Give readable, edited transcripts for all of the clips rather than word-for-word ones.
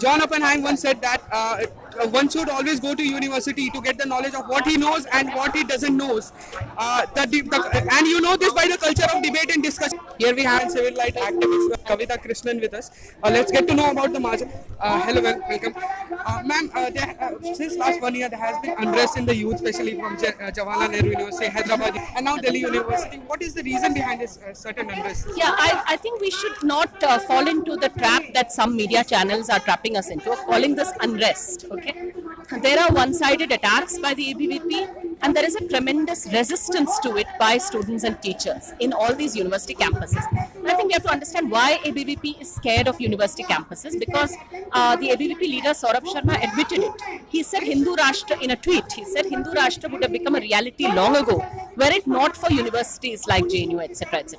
John Oppenheim once said that one should always go to university to get the knowledge of what he knows and what he doesn't know. And you know this by the culture of debate and discussion. Here we have civil rights activist Kavita Krishnan with us. Let's get to know about the march. Hello, welcome. Ma'am, since last 1 year there has been unrest in the youth, especially from Jawaharlal Nehru University, Hyderabad, and now Delhi University. What is the reason behind this certain unrest? Yeah, I think we should not fall into the trap that some media channels are trapping us into, of calling this unrest. Okay, there are one-sided attacks by the ABVP, and there is a tremendous resistance to it by students and teachers in all these university campuses. And I think we have to understand why ABVP is scared of university campuses, because the ABVP leader Saurabh Sharma admitted it. He said Hindu Rashtra in a tweet. He said Hindu Rashtra would have become a reality long ago, were it not for universities like JNU, etc., etc.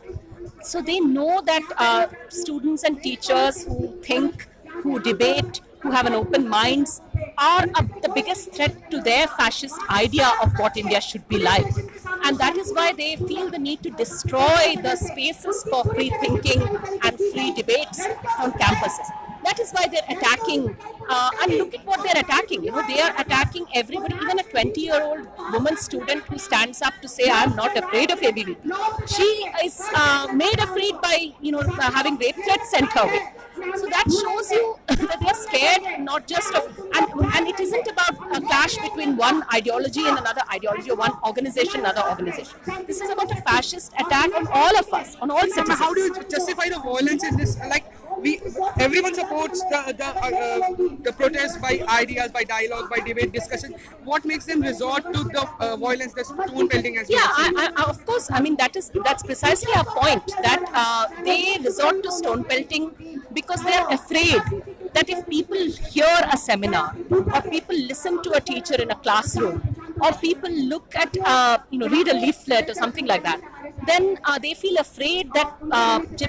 So they know that students and teachers who think, who debate, who have an open minds are the biggest threat to their fascist idea of what India should be like. And that is why they feel the need to destroy the spaces for free thinking and free debates on campuses. That is why they're attacking, and look at what they're attacking. You know, they are attacking everybody, even a 20-year-old woman student who stands up to say, "I'm not afraid of ABVP." She is made afraid by, having rape threats sent her way. So that shows you that they are scared, not just of, and it isn't about a clash between one ideology and another ideology, or one organization, another organization. This is about a fascist attack on all of us, on all citizens. How do you justify the violence in this? Everyone supports the protest by ideas, by dialogue, by debate, discussion. What makes them resort to the violence, the stone pelting as yeah, well? of course. I mean, that's precisely our point. That they resort to stone pelting because they are afraid that if people hear a seminar, or people listen to a teacher in a classroom, or people look at read a leaflet or something like that, then they feel afraid that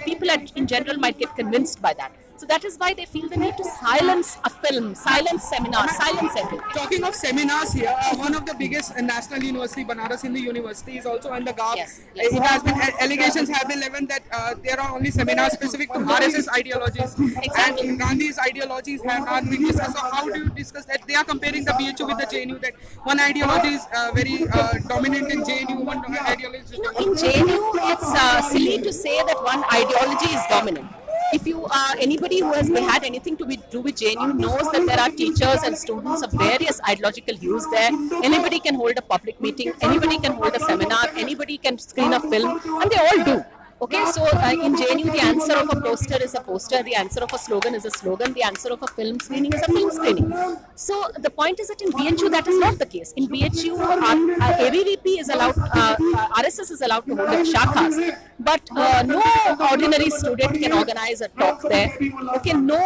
people in general might get convinced by that. So that is why they feel the need to silence a film, silence seminars, silence everything. Talking of seminars here, one of the biggest national university, Banaras Hindu University, is also in the GAP. Yes. It has been allegations have been leveled that there are only seminars specific to RSS ideologies, Exactly. and Gandhi's ideologies have not been discussed. So how do you discuss that? They are comparing the BHU with the JNU. That one ideology is very dominant in JNU, one ideology is In JNU, it's silly to say that one ideology is dominant. If you are anybody who has had anything to do with JNU knows that there are teachers and students of various ideological views there. Anybody can hold a public meeting, anybody can hold a seminar, anybody can screen a film, and they all do. Okay, so in JNU, the answer of a poster is a poster, the answer of a slogan is a slogan, the answer of a film screening is a film screening. So the point is that in BHU, that is not the case. In BHU, ABVP is allowed, RSS is allowed to hold shakhas, but no ordinary student can organize a talk there. Okay, no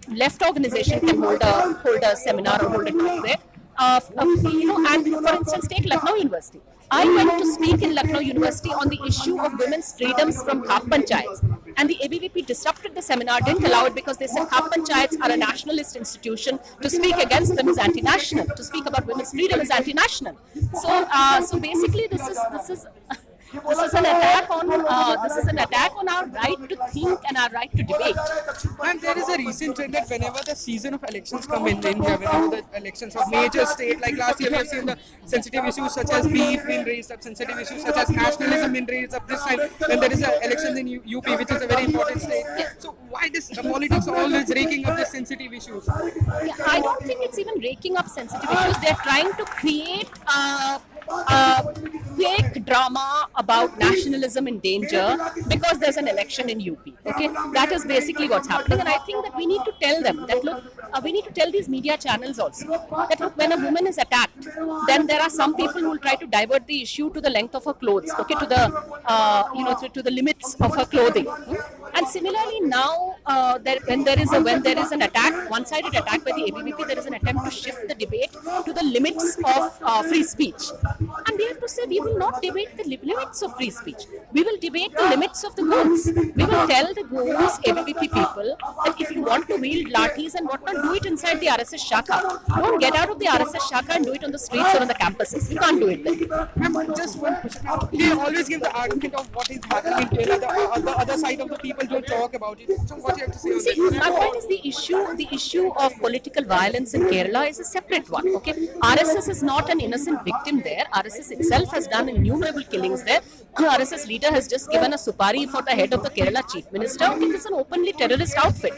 left organization can hold a seminar or hold a talk there. And for instance, take Lucknow University. I went to speak in Lucknow University on the issue of women's freedoms from Khap Panchayats. And the ABVP disrupted the seminar, didn't allow it because they said Khap Panchayats are a nationalist institution. To speak against them is anti-national. To speak about women's freedom is anti-national. So basically, this is an attack on our right to think and our right to debate. And there is a recent trend that whenever the season of elections come in India, whenever the elections of major state, like last year we have seen the sensitive issues such as beef being raised up, sensitive issues such as nationalism being raised up. This time when there is an election in UP, which is a very important state. So why this politics always raking up the sensitive issues? Yeah, I don't think it's even raking up sensitive issues. They're trying to create fake drama about nationalism in danger because there's an election in UP. Okay, that is basically what's happening, and I think that we need to tell them that look, we need to tell these media channels also that look, when a woman is attacked, then there are some people who will try to divert the issue to the length of her clothes, okay, to the to the limits of her clothing. And similarly, now when there is an attack, one-sided attack by the ABVP, there is an attempt to shift the debate to the limits of free speech. And And we have to say we will not debate the limits of free speech. We will debate the limits of the goons. We will tell the goons, ABVP people, that if you want to wield lathis and whatnot, do it inside the RSS Shaka. Don't get out of the RSS Shaka and do it on the streets or on the campuses. You can't do it there. Ma'am, just one question. They always give the argument of what is happening in Kerala. The other side of the people don't talk about it. So what do you have to say on See, that? my point is the issue of political violence in Kerala is a separate one. Okay, RSS is not an innocent victim there. RSS itself has done innumerable killings there. RSS leader has just given a supari for the head of the Kerala chief minister. It is an openly terrorist outfit.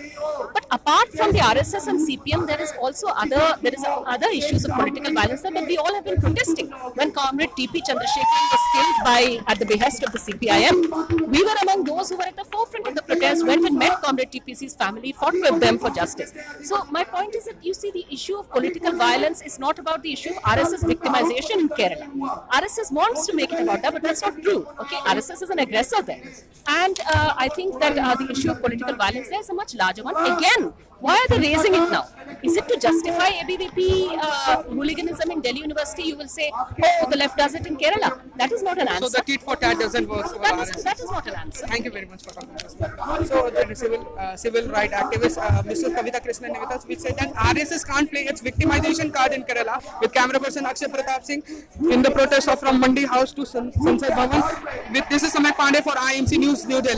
But apart from the RSS and CPM, there is also other issues of political violence that we all have been protesting. When Comrade TP Chandrasekharan was killed at the behest of the CPIM, we were among those who were at the forefront of the protest, went and met Comrade TPC's family, fought with them for justice. So my point is that you see the issue of political violence is not about the issue of RSS victimization in Kerala. RSS wants to make it about that, but that's not true. Okay, RSS is an aggressor there. And I think that the issue of political violence there is a much larger one. Again, why are they raising it now? Is it to justify ABVP hooliganism in Delhi University? You will say, oh, the left does it in Kerala. That is not an answer. So the tit for tat doesn't work for RSS. That is not an answer. Thank you very much for talking to us. So the civil right activist Mr. Kavita Krishnan with us, which said that RSS can't play its victimization card in Kerala. With camera person Akshay Pratap Singh in the protest from Mandi House to Sansad Bhavan. This is Samay Pandey for IMC News, New Delhi.